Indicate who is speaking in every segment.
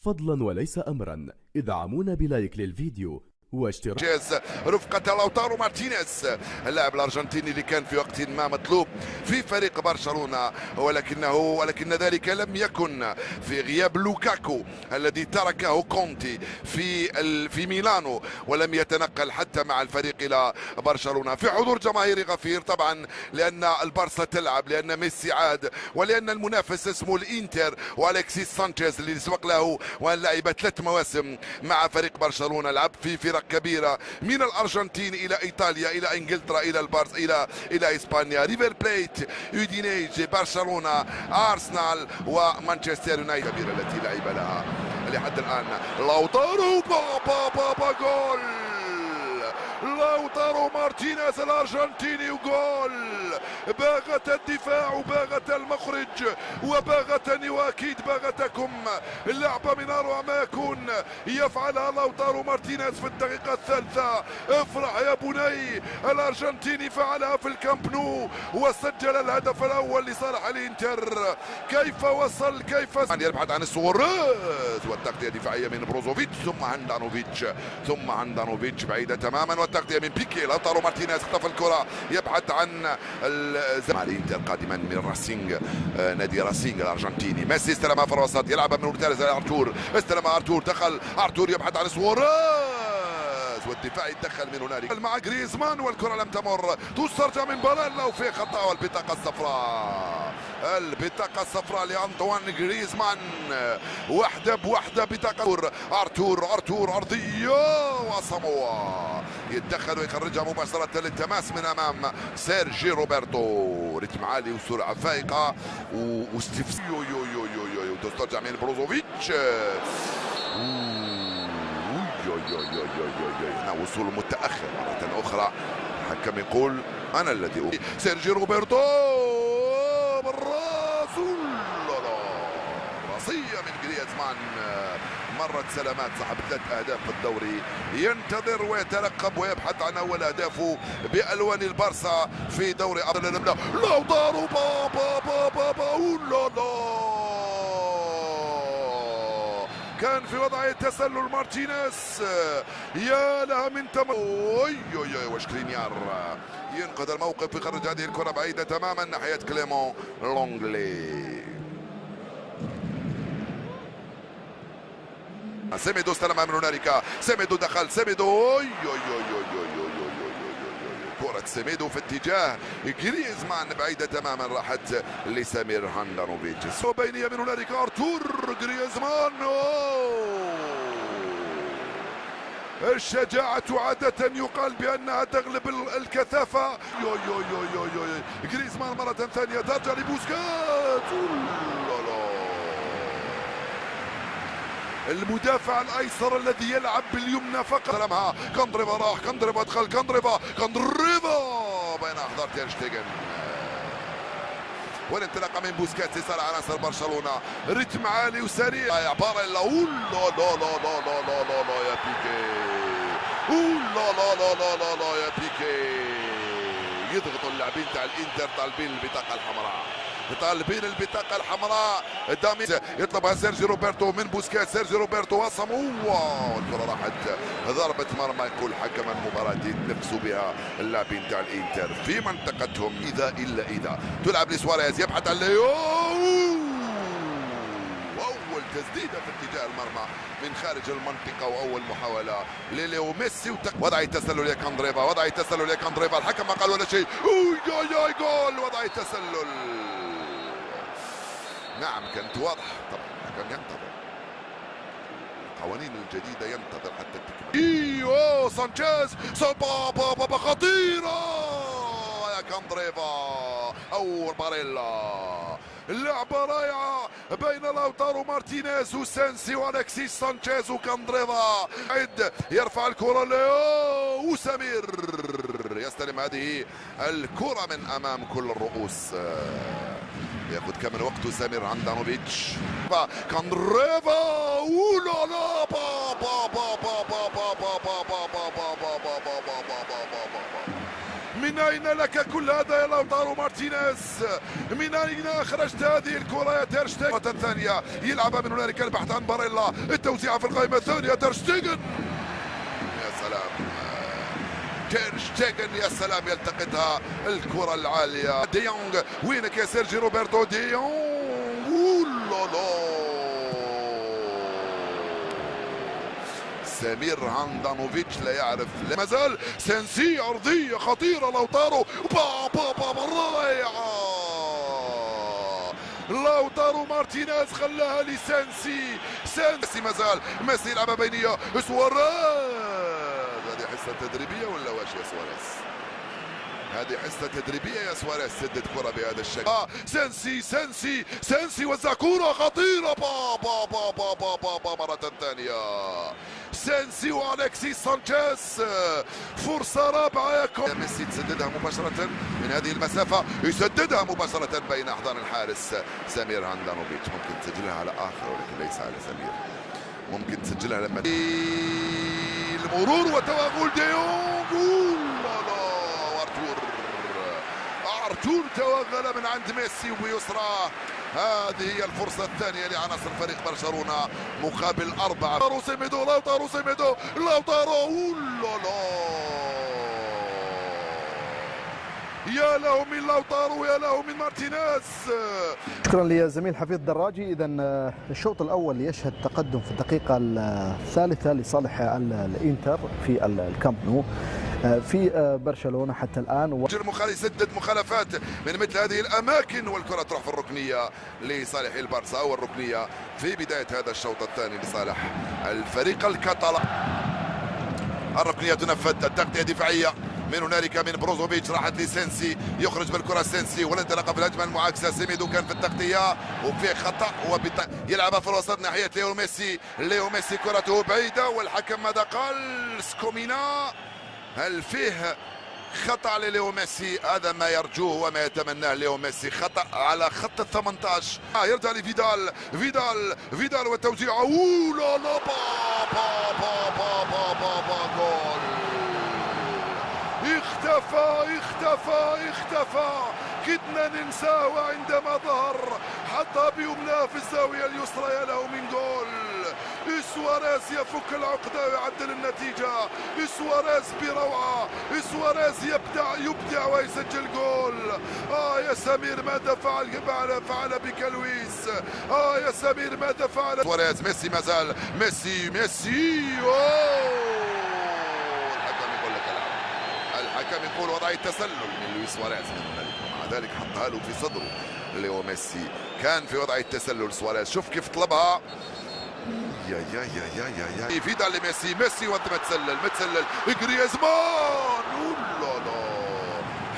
Speaker 1: فضلا وليس أمرا ادعمونا بلايك للفيديو واشتراك.
Speaker 2: جاز رفقة لوتارو مارتينيز اللاعب الارجنتيني اللي كان في وقت ما مطلوب في فريق برشلونة، ولكن ذلك لم يكن في غياب لوكاكو الذي تركه كونتي في ميلانو ولم يتنقل حتى مع الفريق الى برشلونة في حضور جماهيري غفير طبعا، لان البارسا تلعب، لان ميسي عاد، ولان المنافس اسمه الانتر والكسيس سانشيز اللي سبق له وان لعب 3 مواسم مع فريق برشلونة، لعب في فرق كبيرة من الارجنتين الى ايطاليا الى انجلترا الى البارس الى اسبانيا، ريفر بليت، يودينيز، برشلونة، ارسنال ومانشستر يونايتد الكبيرة التي لعب لها لحد الان. لوتارو بابا جول، لوتارو مارتينيز الارجنتيني وجول، باغت الدفاع وباغت المخرج وباغتني واكيد باغتكم. اللعبه من اروع ما يكون يفعلها لوتارو مارتينيز في الدقيقه الثالثه. افرح يا بني، الارجنتيني فعلها في الكامب نو وسجل الهدف الاول لصالح الانتر. كيف وصل، كيف يبحث عن سواريز والتغطيه الدفاعيه من بروزوفيتش ثم هاندانوفيتش بعيده تماما والتغطيه من بيكي. لوتارو مارتينيز اختطف الكره يبحث عن مع الانتر قادما من راسينج، نادي راسينج الارجنتيني. ميسي استلمها في الوسط، يلعب من الثالث ارتور، استلمها ارتور، دخل ارتور يبحث عن سواريز والدفاع يتدخل من هنالك مع جريزمان والكره لم تمر، تسترجع من باريلا وفي خطا والبطاقه الصفراء. البطاقه الصفراء لانطوان جريزمان، وحده بوحده بطاقه ارتور ارضيه وصموا يتدخل ويخرجها مباشره للتماس من امام سيرجي روبرتو. رتم عالي وسرعه فائقه واستفزاز تسترجع من بروزوفيتش. وصول متاخر مره اخرى، الحكم يقول انا الذي سيرجي روبرتو بالراس، راسيه من جريزمان. مرت سلامات صاحب 3 أهداف في الدوري، ينتظر ويترقب ويبحث عن اول اهدافه بالوان البارسا في دوري ابطال العالم. لوتارو بابا كان في وضع تسلل مارتينيز، يا لها من وشكرينيار ينقذ الموقف ويخرج هذه الكرة بعيدة تماما ناحية كليمون لونغلي. سيميدو استلمها من هنالك، سيميدو دخل، سيميدو كرة سيميدو في اتجاه جريزمان بعيدة تماما راحت لسمير هاندانوفيتش. وبينية من هنالك ارتور جريزمان. الشجاعة عادة يقال بأنها تغلب الكثافة. جريزمان مرة ثانية ترجع لبوسكات. المدافع الايسر الذي يلعب باليمنى فقط. سلمها كوندريفا، راح كوندريفا، دخل كوندريفا بين احضار تير شتيجن والانطلاقه من بوسكات لصالح عناصر برشلونه. رتم عالي وسريع يا باريلا. يا بيكي، يا بيكي يضغطوا اللاعبين تاع الانتر طالبين البطاقه الحمراء، البطاقه الحمراء. داميز يطلبها سيرجي روبرتو من بوسكات، سيرجي روبرتو وصم والكره راحت ضربه مرمى. يقول حكم المباراه يتنفسوا بها اللاعبين تاع الانتر في منطقتهم. اذا تلعب لسواريز يبحث عن ليو، اول تسديده في اتجاه المرمى من خارج المنطقه واول محاوله لليو ميسي وضع تسلل يا كوندريفا، الحكم ما قال ولا شيء. جول وضع تسلل. نعم كانت واضحه طبعا، الحكم ينتظر القوانين الجديده، ينتظر حتى التكمله. سانشيز بابا خطيره يا كوندريفا او باريلا. اللعبة رائعة بين لوتارو مارتينيز وسانسي والكسيس سانشيز وكوندريفا. يرفع الكرة ليو وسمير يستلم هذه الكرة من امام كل الرؤوس. ياخذ كم وقته سمير هاندانوفيتش. كوندريفا ولا من أين لك كل هذا يا لوتارو مارتينيز؟ من أين أخرجت هذه الكرة يا تير شتيغن؟ مرة ثانية يلعب من هنالك البحث عن باريلا، التوزيع في القائمة الثانية تير شتيغن. يا سلام تير شتيغن، يا سلام يلتقطها الكرة العالية. ديونغ وينك يا سيرجي روبرتو ديونغ؟ سمير هاندانوفيتش لا يعرف، لا مازال سنسي أرضية خطيرة. لوتارو رائعة، لوتارو مارتينيز خلاها لسنسي. سنسي مازال ميسي يلعبها بينية سواريز. هذه حصة تدريبية ولا واش يا سواريز؟ هذه حصة تدريبية يا سواريز، سدد كرة بهذا الشكل. سنسي وزع كرة خطيرة مرة ثانية. سنسي والكسيس سانشيز، فرصة رابعة يكون ميسي تسددها مباشرة من هذه المسافة، يسددها مباشرة بين أحضان الحارس سمير هاندانوفيتش. ممكن تسجلها على آخر ولكن ليس على سمير، ممكن تسجلها لما المرور وتوغل ديونغ. ارتور توغل من عند ميسي وبيسرى. هذه هي الفرصة الثانية لعناصر فريق برشلونة مقابل 4. لوتارو سيميدو يا له من لوتارو، يا له من مارتينيز.
Speaker 3: شكرا لزميل حفيظ دراجي. اذا الشوط الاول يشهد تقدم في الدقيقة الثالثة لصالح الانتر في الكامب نو في برشلونة حتى الآن.
Speaker 2: يسدد مخالفات من مثل هذه الأماكن والكرة تروح في الركنية لصالح البارسا، أو الركنية في بداية هذا الشوط الثاني لصالح الفريق الكتالان. الركنية تنفذ، التغطية دفاعية من هنالك من بروزوفيتش، راحت لسنسي، يخرج بالكرة سنسي والانطلاقة في الهجمة المعاكسة. سيميدو كان في التغطية وفيه خطأ، يلعبها في الوسط ناحية ليو ميسي كرته بعيدة، والحكم ماذا قال؟ سكومينا. هل فيه خطأ لليو ميسي؟ هذا ما يرجوه وما يتمناه ليو ميسي، خطأ على خط ال 18. يرجع لفيدال والتوزيع. لا جول. اختفى كدنا ننساه عندما ظهر، حتى بيمناه في الزاوية اليسرى. يا له من جول. سواريز يفك العقدة ويعدل النتيجة. سواريز بروعة، سواريز يبدع ويسجل جول. يا سمير ماذا فعل بك لويس؟ يا سمير ماذا فعل سواريز؟ ميسي مازال ميسي. الحكم يقول وضعية تسلل من لويس سواريز من هنالك، ومع ذلك حطها له في صدره ليو ميسي. كان في وضعية تسلل سواريز، شوف كيف طلبها. يا فيدال لميسي وانت متسلل جريزمان.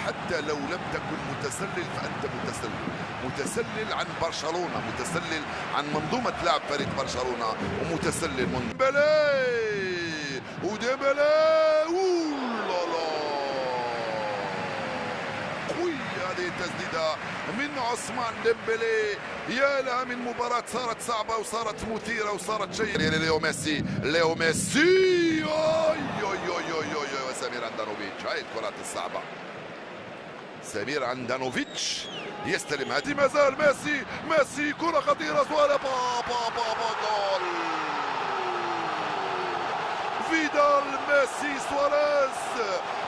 Speaker 2: حتى لو لم تكن متسلل فانت متسلل عن برشلونة، متسلل عن منظومة لعب فريق برشلونة، ومتسلل من ديمبلي. هذه التسديدة من عثمان ديمبلي. يا لها من مباراة صارت صعبة وصارت مثيرة وصارت شيء. ليو ميسي وسمير هاندانوفيتش. هاي الكرات الصعبة. سمير هاندانوفيتش يستلم، هذه ما زال ميسي كرة خطيرة. جول. فيدال ميسي سواريز.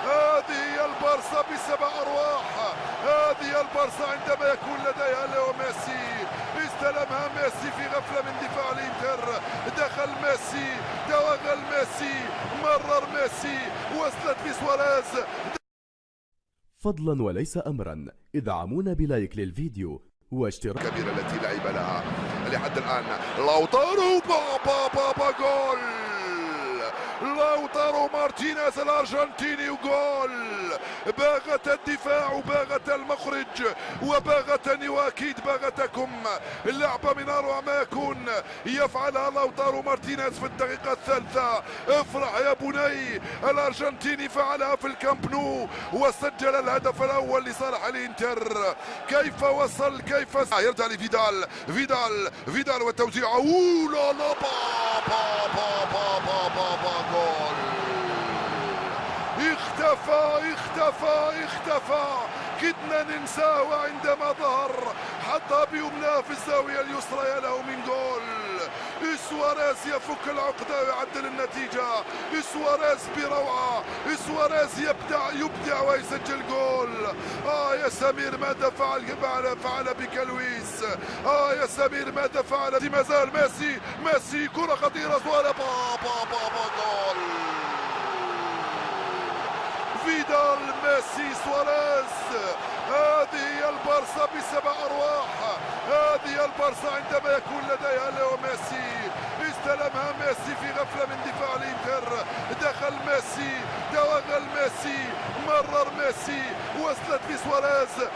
Speaker 2: هذه هي البارسا بسبع أرواح. هذه هي البارسا عندما يكون لديها ليو ميسي. استلمها ميسي في غفلة من دفاع الانتر، دخل ميسي، توغل ميسي، مرر ميسي، وصلت لسواريز.
Speaker 1: فضلا وليس أمرا ادعمونا بلايك للفيديو واشتراك
Speaker 2: الكبيرة التي لعب لها لحد الآن. لوتارو جول. لوتارو مارتينيز الأرجنتيني وجول. باغت الدفاع وباغت المخرج وباغتني وأكيد باغتكم. اللعبة من أروع ما يكون يفعلها لوتارو مارتينيز في الدقيقة الثالثة. افرح يا بني، الأرجنتيني فعلها في الكامب نو وسجل الهدف الأول لصالح الإنتر. كيف وصل، كيف يرجع لفيدال والتوزيع. جول. اختفى كدنا ننساه عندما ظهر، حطها بيمناه في الزاوية اليسرى، يا له من جول. سواريز يفك العقدة ويعدل النتيجة، سواريز بروعة، سواريز يبدع ويسجل جول. يا سمير ماذا فعل بك لويس؟ يا سمير ماذا فعل؟ ما زال ميسي كرة خطيرة، سواريز جول. فيدال، ميسي، سواريز. هذه هي البارسا بسبع أرواح، هذه هي البارسا عندما يكون لديها ليو ميسي. استلمها ميسي في غفلة من دفاع الإنتر، دخل ميسي، توغل ميسي، مرر ميسي، وصلت لسواريز.